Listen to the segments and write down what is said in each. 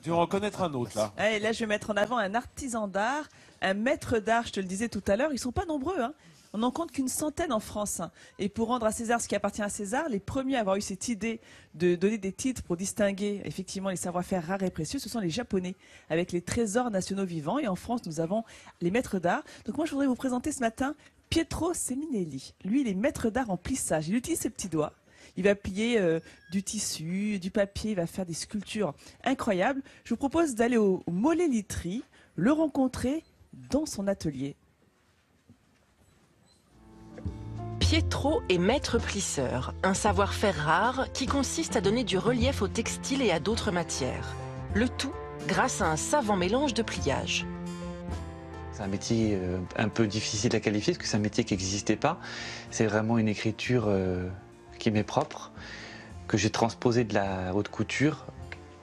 tu vas en reconnaître un autre là. Et là, je vais mettre en avant un artisan d'art, un maître d'art, je te le disais tout à l'heure. Ils ne sont pas nombreux, hein. On n'en compte qu'une centaine en France. Et pour rendre à César ce qui appartient à César, les premiers à avoir eu cette idée de donner des titres pour distinguer effectivement les savoir-faire rares et précieux, ce sont les Japonais, avec les trésors nationaux vivants. Et en France, nous avons les maîtres d'art. Donc moi, je voudrais vous présenter ce matin Pietro Seminelli. Lui, il est maître d'art en plissage. Il utilise ses petits doigts. Il va plier du tissu, du papier, il va faire des sculptures incroyables. Je vous propose d'aller au Mollet Literie, le rencontrer dans son atelier. Pietro est maître plisseur, un savoir-faire rare qui consiste à donner du relief au textile et à d'autres matières. Le tout grâce à un savant mélange de pliage. C'est un métier un peu difficile à qualifier parce que c'est un métier qui n'existait pas. C'est vraiment une écriture qui m'est propre, que j'ai transposée de la haute couture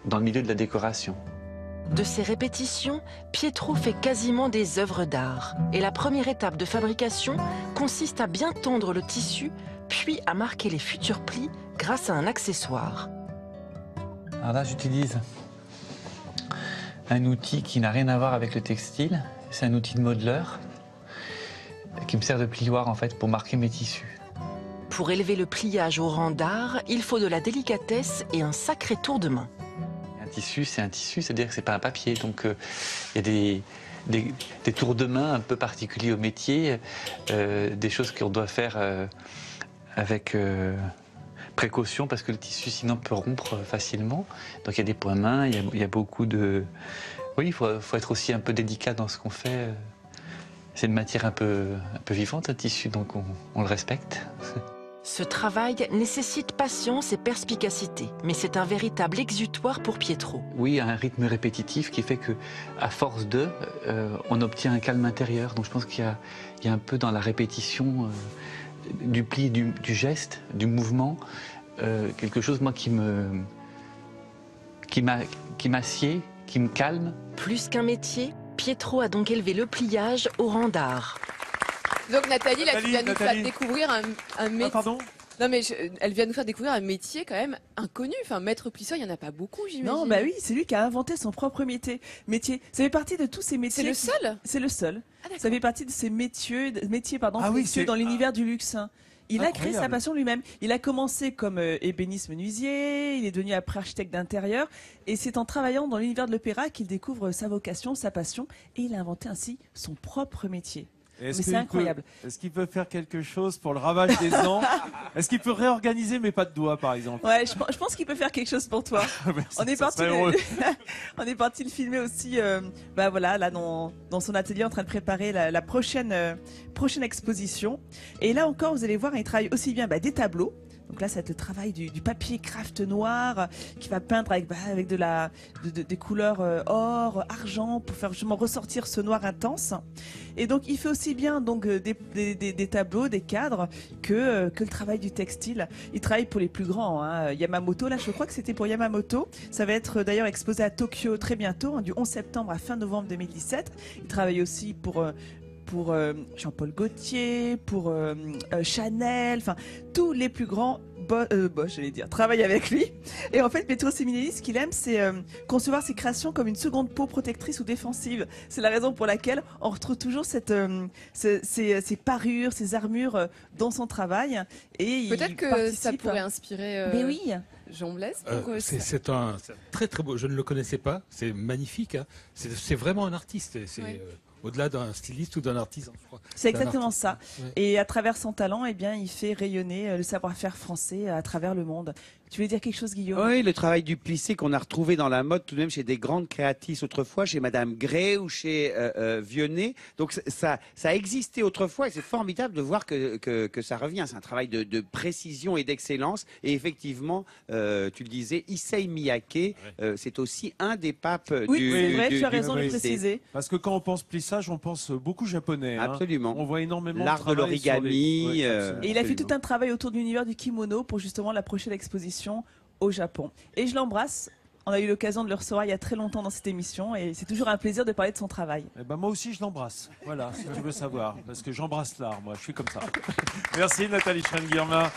dans le milieu de la décoration. De ces répétitions, Pietro fait quasiment des œuvres d'art. Et la première étape de fabrication consiste à bien tendre le tissu, puis à marquer les futurs plis grâce à un accessoire. Alors là, j'utilise un outil qui n'a rien à voir avec le textile. C'est un outil de modeleur qui me sert de plioir en fait pour marquer mes tissus. Pour élever le pliage au rang d'art, il faut de la délicatesse et un sacré tour de main. Un tissu, c'est un tissu, c'est-à-dire que c'est pas un papier. Donc il y a des tours de main un peu particuliers au métier, des choses qu'on doit faire avec précaution parce que le tissu sinon peut rompre facilement. Donc il y a des points mains, il y a beaucoup de... Oui, il faut être aussi un peu délicat dans ce qu'on fait. C'est une matière un peu vivante, un tissu, donc on le respecte. Ce travail nécessite patience et perspicacité, mais c'est un véritable exutoire pour Pietro. Oui, un rythme répétitif qui fait que, à force on obtient un calme intérieur. Donc je pense qu'il y a un peu dans la répétition du pli, du geste, du mouvement, quelque chose moi qui m'assied, qui me calme. Plus qu'un métier, Pietro a donc élevé le pliage au rang d'art. Donc Nathalie, là, tu viens nous faire découvrir un métier. Ah, pardon. Non mais elle vient nous faire découvrir un métier quand même inconnu. Enfin, maître plisseur, il n'y en a pas beaucoup, j'imagine. Non, bah oui, c'est lui qui a inventé son propre métier. Ça fait partie de tous ces métiers. C'est le seul. C'est le seul. Ah, ça fait partie de ces métiers Ah oui, précieux dans l'univers du luxe. Il a créé sa Incroyable. passion lui-même. Il a commencé comme ébéniste menuisier, il est devenu après architecte d'intérieur, et c'est en travaillant dans l'univers de l'opéra qu'il découvre sa vocation, sa passion, et il a inventé ainsi son propre métier. Mais c'est incroyable. Est-ce qu'il peut faire quelque chose pour le ravage des dents? Est-ce qu'il peut réorganiser mes pas de doigts, par exemple? Ouais, je pense qu'il peut faire quelque chose pour toi. On est parti on est parti le filmer aussi, bah voilà, là dans son atelier en train de préparer la prochaine exposition. Et là encore, vous allez voir, il travaille aussi bien des tableaux. Donc là, c'est le travail du papier craft noir qui va peindre avec des couleurs or, argent pour faire justement ressortir ce noir intense. Et donc, il fait aussi bien donc des tableaux, des cadres que le travail du textile. Il travaille pour les plus grands, hein. Yamamoto, là, je crois que c'était pour Yamamoto. Ça va être d'ailleurs exposé à Tokyo très bientôt, hein, du 11 septembre à fin novembre 2017. Il travaille aussi pour Jean-Paul Gaultier, pour Chanel, enfin tous les plus grands Bosch, j'allais dire, travaillent avec lui. Et en fait, Pietro Seminelli, ce qu'il aime, c'est concevoir ses créations comme une seconde peau protectrice ou défensive. C'est la raison pour laquelle on retrouve toujours ces parures, ces armures dans son travail. Et peut-être que ça pourrait inspirer. Mais oui. Jean Blaise. C'est un très très beau. Je ne le connaissais pas. C'est magnifique. Hein. C'est vraiment un artiste. C'est au-delà d'un styliste ou d'un artisan, je crois. C'est exactement ça. Ouais. Et à travers son talent, eh bien, il fait rayonner le savoir-faire français à travers le monde. Tu voulais dire quelque chose, Guillaume? Oui, le travail du plissé qu'on a retrouvé dans la mode tout de même chez des grandes créatrices autrefois, chez Madame Gray ou chez Vionnet. Donc ça a existé autrefois et c'est formidable de voir que ça revient. C'est un travail de précision et d'excellence. Et effectivement, tu le disais, Issei Miyake, c'est aussi un des papes oui, c'est vrai, du tu as raison de le plissé. préciser. Parce que quand on pense plissage, on pense beaucoup japonais. Hein. Absolument. On voit énormément L'art de l'origami. Et il a fait tout un travail autour de l'univers du kimono pour justement la prochaine exposition au Japon. Et je l'embrasse. On a eu l'occasion de le recevoir il y a très longtemps dans cette émission et c'est toujours un plaisir de parler de son travail. Eh ben moi aussi je l'embrasse. Voilà, si tu veux savoir. Parce que j'embrasse l'art, moi. Je suis comme ça. Merci Nathalie Schrein-Guillermin.